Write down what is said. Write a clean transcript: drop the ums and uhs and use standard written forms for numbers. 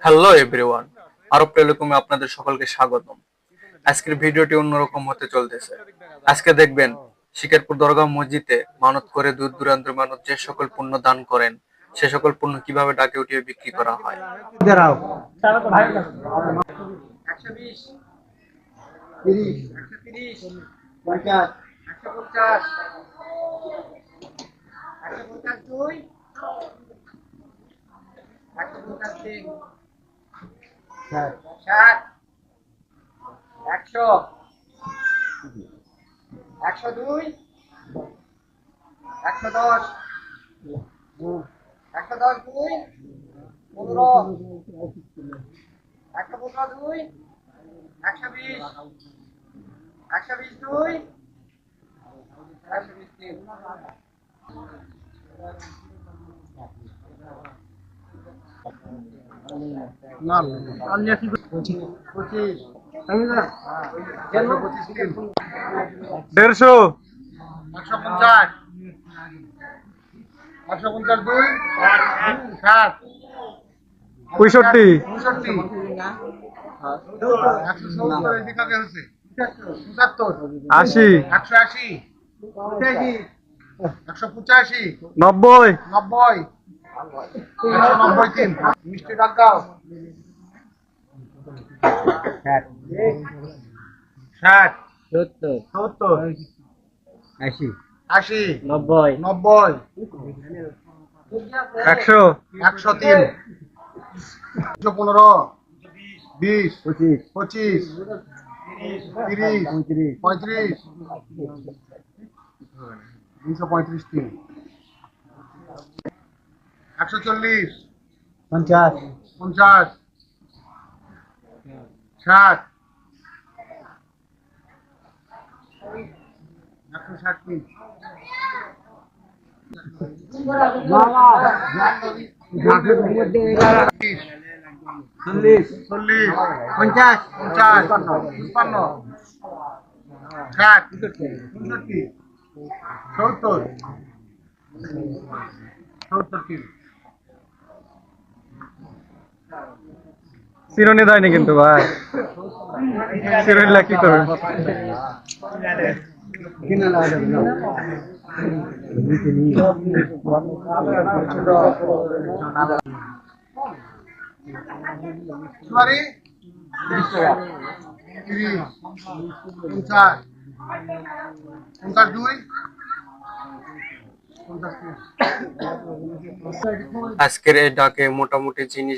Hello everyone, আরব টেলিকমে আপনাদের সকলকে স্বাগতম। আজকের ভিডিওটি অন্যরকম হতে চলতেছে। আজকে দেখবেন শিকারপুর দরগাহ মসজিদে মানত করে দূর দূরান্তের মানুষ যে সকল পুণ্য দান করেন, সে সকল পুণ্য কিভাবে ডাকে উঠিয়ে বিক্রি করা হয়। দাঁড়াও। 120, 30, 130, 50, 150, 150 দুই, 150 তিন, 60, 100, 102, 110, 110 দুই, 15, 115 দুই, 120, 120 দুই, 120 তিন, পঁচিশ, 150 150, 150 দুই, 60, 65 65, 170 এদিকে আগে হচ্ছে 75, 80 180, 185, 90 90, 190 তিন, মিষ্টি ডাক দাও, 60, 70, 80, 90, 100 103, 115, 20, 25, 30, 35, 235 তিন, 140, 50, 60, 160 তিন, 40, 50, 55, 60, 65, 70, 70 তিন, চিরুনি দেয়নি কিন্তু ভাই, চিরুনি কি করবে? সরি 30 টাকা, 30, 50, 50 দুই, 50 তিন। আজকের এই ডাকে মোটামুটি জিনিস